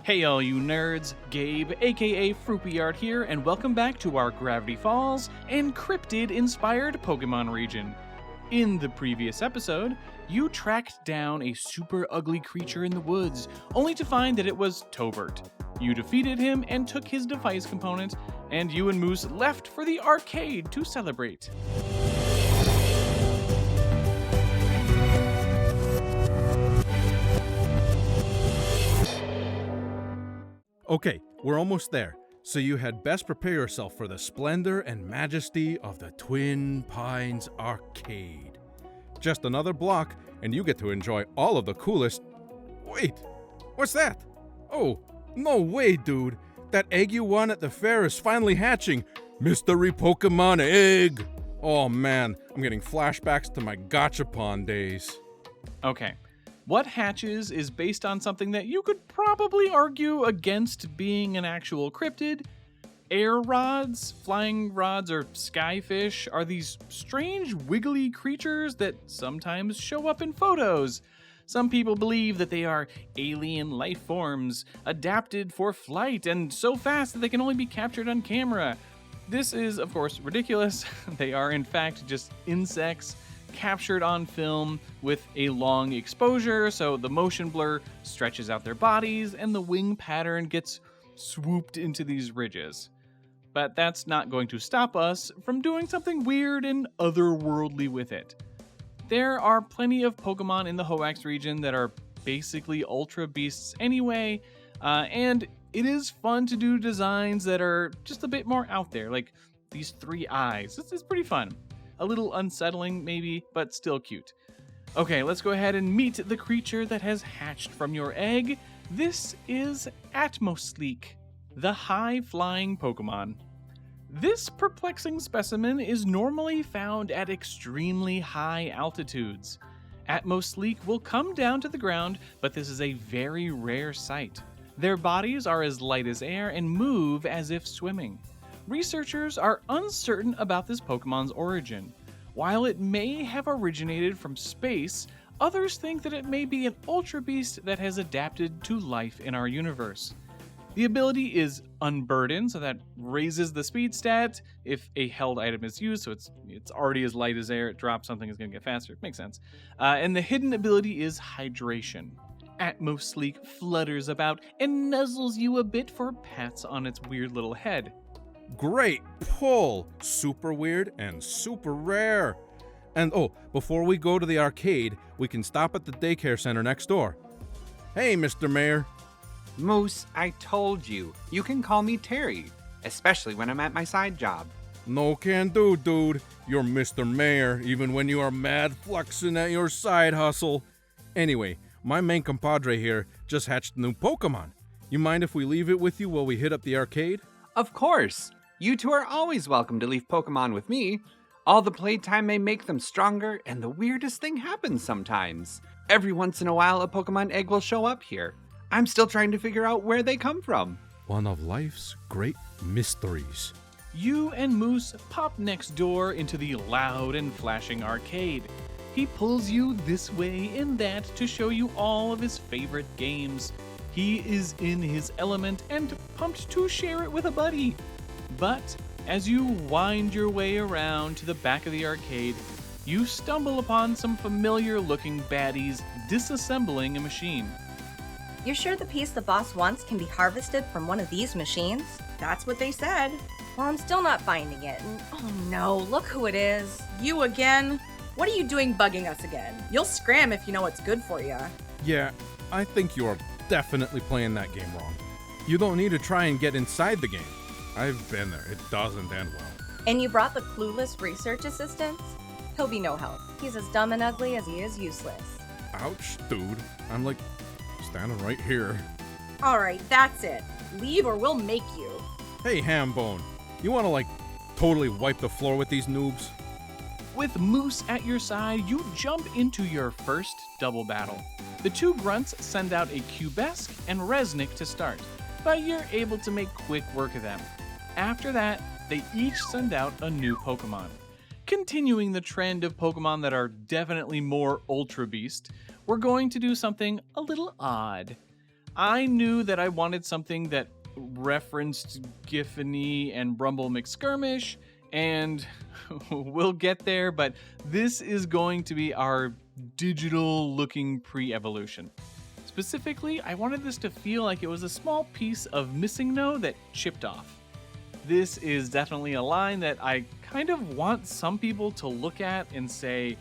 Hey all you nerds, Gabe aka Froopy Art here, and welcome back to our Gravity Falls encrypted-inspired Pokémon region. In the previous episode, you tracked down a super ugly creature in the woods, only to find that it was Tobert. You defeated him and took his device component, and you and Moose left for the arcade to celebrate. Okay, we're almost there, so you had best prepare yourself for the splendor and majesty of the Twin Pines Arcade. Just another block, and you get to enjoy all of the coolest... Wait, what's that? Oh, no way, dude. That egg you won at the fair is finally hatching. Mystery Pokemon egg! Oh man, I'm getting flashbacks to my Gachapon days. Okay. What hatches is based on something that you could probably argue against being an actual cryptid. Air rods, flying rods, or skyfish are these strange wiggly creatures that sometimes show up in photos. Some people believe that they are alien life forms, adapted for flight and so fast that they can only be captured on camera. This is, of course, ridiculous. They are, in fact, just insects captured on film with a long exposure, so the motion blur stretches out their bodies and the wing pattern gets swooped into these ridges. But that's not going to stop us from doing something weird and otherworldly with it. There are plenty of Pokemon in the Hoenn region that are basically Ultra Beasts anyway, and it is fun to do designs that are just a bit more out there, like these 3 eyes. It's pretty fun. A little unsettling, maybe, but still cute. Okay, let's go ahead and meet the creature that has hatched from your egg. This is Atmosleek, the high-flying Pokemon. This perplexing specimen is normally found at extremely high altitudes. Atmosleek will come down to the ground, but this is a very rare sight. Their bodies are as light as air and move as if swimming. Researchers are uncertain about this Pokemon's origin. While it may have originated from space, others think that it may be an Ultra Beast that has adapted to life in our universe. The ability is Unburden, so that raises the speed stat if a held item is used, so it's already as light as air, it drops something, is going to get faster. Makes sense. And the hidden ability is Hydration. Atmosleek flutters about and nuzzles you a bit for pats on its weird little head. Great pull! Super weird and super rare. And before we go to the arcade, we can stop at the daycare center next door. Hey, Mr. Mayor. Moose, I told you. You can call me Terry, especially when I'm at my side job. No can do, dude. You're Mr. Mayor, even when you are mad fluxing at your side hustle. Anyway, my main compadre here just hatched a new Pokemon. You mind if we leave it with you while we hit up the arcade? Of course. You two are always welcome to leave Pokemon with me. All the playtime may make them stronger, and the weirdest thing happens sometimes. Every once in a while, a Pokemon egg will show up here. I'm still trying to figure out where they come from. One of life's great mysteries. You and Moose pop next door into the loud and flashing arcade. He pulls you this way and that to show you all of his favorite games. He is in his element and pumped to share it with a buddy. But as you wind your way around to the back of the arcade, you stumble upon some familiar-looking baddies disassembling a machine. You're sure the piece the boss wants can be harvested from one of these machines? That's what they said. Well, I'm still not finding it. And, oh no, look who it is. You again? What are you doing bugging us again? You'll scram if you know what's good for you. Yeah, I think you're definitely playing that game wrong. You don't need to try and get inside the game. I've been there. It doesn't end well. And you brought the clueless research assistant? He'll be no help. He's as dumb and ugly as he is useless. Ouch, dude. I'm like standing right here. Alright, that's it. Leave or we'll make you. Hey, Hambone. You want to totally wipe the floor with these noobs? With Moose at your side, you jump into your first double battle. The 2 grunts send out a Cubesque and Resnick to start, but you're able to make quick work of them. After that, they each send out a new Pokemon. Continuing the trend of Pokemon that are definitely more Ultra Beast, we're going to do something a little odd. I knew that I wanted something that referenced Giffany and Rumble McSkirmish, and we'll get there, but this is going to be our digital-looking pre-evolution. Specifically, I wanted this to feel like it was a small piece of Missing No that chipped off. This is definitely a line that I kind of want some people to look at and say,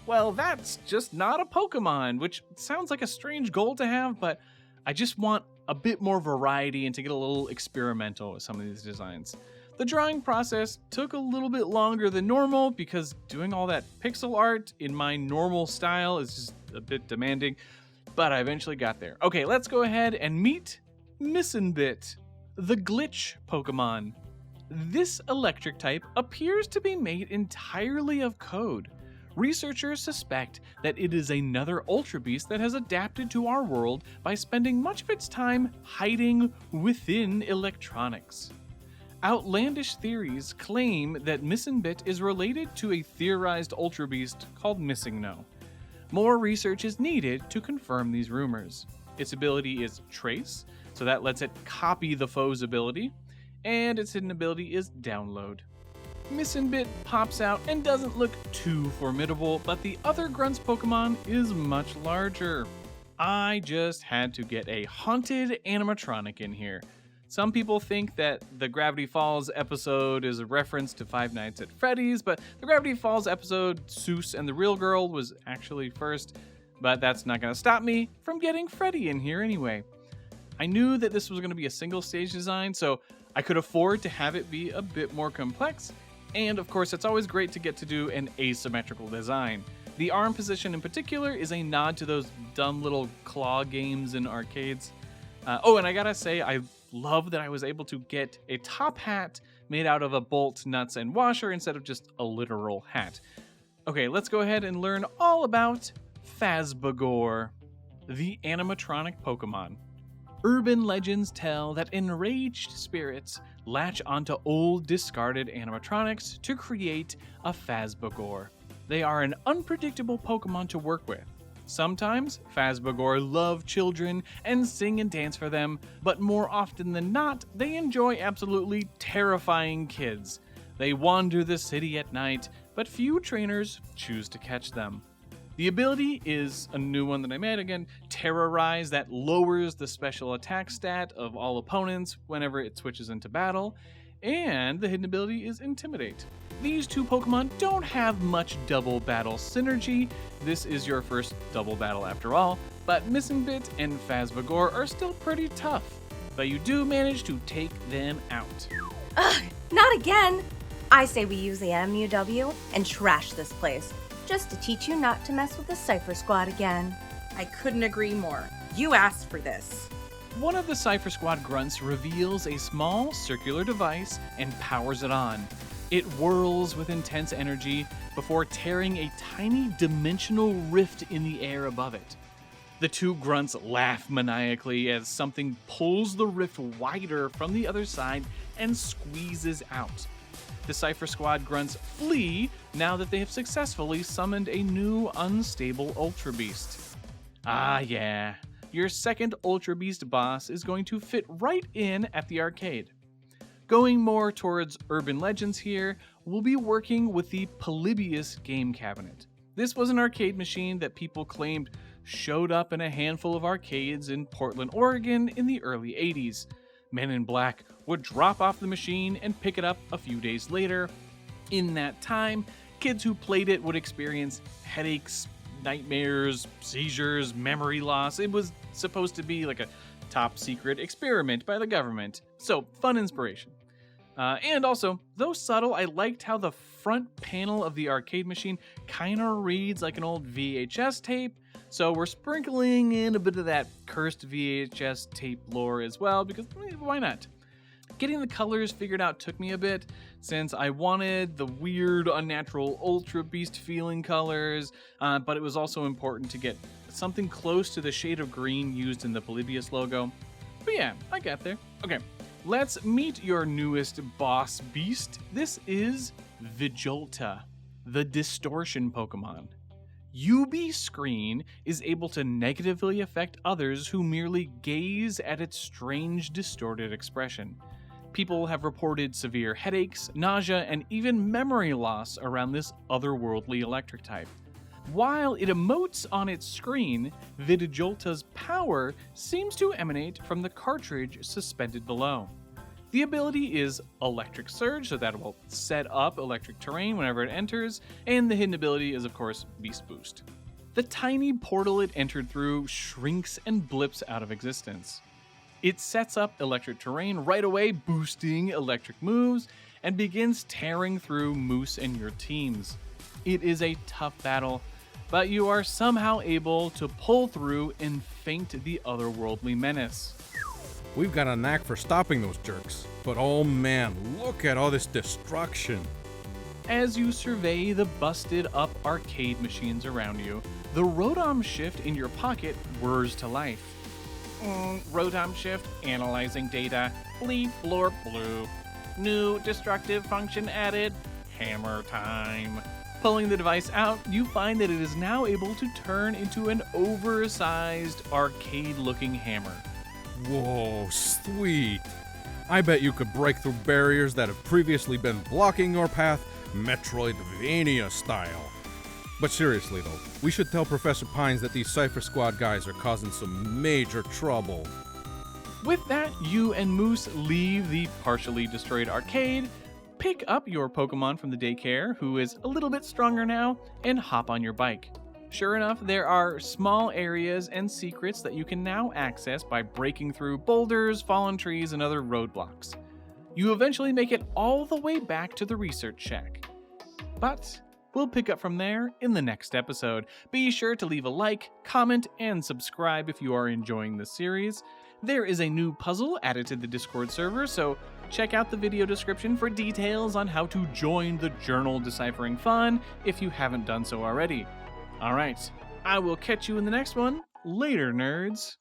well, that's just not a Pokemon, which sounds like a strange goal to have, but I just want a bit more variety and to get a little experimental with some of these designs. The drawing process took a little bit longer than normal because doing all that pixel art in my normal style is just a bit demanding, but I eventually got there. Okay, let's go ahead and meet Missinbit, the glitch Pokemon. This electric type appears to be made entirely of code. Researchers suspect that it is another Ultra Beast that has adapted to our world by spending much of its time hiding within electronics. Outlandish theories claim that Missinbit is related to a theorized Ultra Beast called Missing No. More research is needed to confirm these rumors. Its ability is Trace, so that lets it copy the foe's ability, and its hidden ability is Download. Missinbit pops out and doesn't look too formidable, but the other Grunts Pokemon is much larger. I just had to get a haunted animatronic in here. Some people think that the Gravity Falls episode is a reference to Five Nights at Freddy's, but the Gravity Falls episode, Seuss and the Real Girl, was actually first, but that's not going to stop me from getting Freddy in here anyway. I knew that this was going to be a single stage design, so I could afford to have it be a bit more complex. And of course, it's always great to get to do an asymmetrical design. The arm position in particular is a nod to those dumb little claw games in arcades. And I gotta say, I love that I was able to get a top hat made out of a bolt, nuts, and washer instead of just a literal hat. Okay, let's go ahead and learn all about Fazor, the animatronic Pokemon. Urban legends tell that enraged spirits latch onto old discarded animatronics to create a Fazor. They are an unpredictable Pokemon to work with. Sometimes Fazor love children and sing and dance for them, but more often than not, they enjoy absolutely terrifying kids. They wander the city at night, but few trainers choose to catch them. The ability is a new one that I made again, Terrorize, that lowers the special attack stat of all opponents whenever it switches into battle, and the hidden ability is Intimidate. These two Pokemon don't have much double battle synergy. This is your first double battle after all, but Missinbit and Fazor are still pretty tough, but you do manage to take them out. Ugh, not again! I say we use the MUW and trash this place, just to teach you not to mess with the Cypher Squad again. I couldn't agree more. You asked for this. One of the Cypher Squad grunts reveals a small circular device and powers it on. It whirls with intense energy before tearing a tiny dimensional rift in the air above it. The two grunts laugh maniacally as something pulls the rift wider from the other side and squeezes out. The Cypher Squad grunts flee now that they have successfully summoned a new unstable Ultra Beast. Ah yeah, your second Ultra Beast boss is going to fit right in at the arcade. Going more towards urban legends here, we'll be working with the Polybius game cabinet. This was an arcade machine that people claimed showed up in a handful of arcades in Portland, Oregon in the early 80s. Men in Black would drop off the machine and pick it up a few days later. In that time, kids who played it would experience headaches, nightmares, seizures, memory loss. It was supposed to be like a top secret experiment by the government. So, fun inspiration. And also, though subtle, I liked how the front panel of the arcade machine kind of reads like an old VHS tape. So we're sprinkling in a bit of that cursed VHS tape lore as well, because why not? Getting the colors figured out took me a bit, since I wanted the weird, unnatural Ultra Beast feeling colors, but it was also important to get something close to the shade of green used in the Polybius logo. But yeah, I got there. Okay, let's meet your newest boss beast. This is Vigilta, the Distortion Pokemon. UV screen is able to negatively affect others who merely gaze at its strange, distorted expression. People have reported severe headaches, nausea, and even memory loss around this otherworldly electric type. While it emotes on its screen, Vidijolta's power seems to emanate from the cartridge suspended below. The ability is Electric Surge, so that it will set up electric terrain whenever it enters, and the hidden ability is, of course, Beast Boost. The tiny portal it entered through shrinks and blips out of existence. It sets up electric terrain right away, boosting electric moves, and begins tearing through Moose and your teams. It is a tough battle, but you are somehow able to pull through and feint the otherworldly menace. We've got a knack for stopping those jerks, but oh man, look at all this destruction. As you survey the busted up arcade machines around you, the Rotom Shift in your pocket whirs to life. Rotom Shift, analyzing data, bleep blorp blue. New destructive function added, hammer time. Pulling the device out, you find that it is now able to turn into an oversized, arcade-looking hammer. Whoa, sweet. I bet you could break through barriers that have previously been blocking your path, Metroidvania style. But seriously though, we should tell Professor Pines that these Cypher Squad guys are causing some major trouble. With that, you and Moose leave the partially destroyed arcade, pick up your Pokemon from the Daycare, who is a little bit stronger now, and hop on your bike. Sure enough, there are small areas and secrets that you can now access by breaking through boulders, fallen trees, and other roadblocks. You eventually make it all the way back to the research shack. But we'll pick up from there in the next episode. Be sure to leave a like, comment, and subscribe if you are enjoying this series. There is a new puzzle added to the Discord server, so check out the video description for details on how to join the journal deciphering fun if you haven't done so already. Alright, I will catch you in the next one. Later, nerds.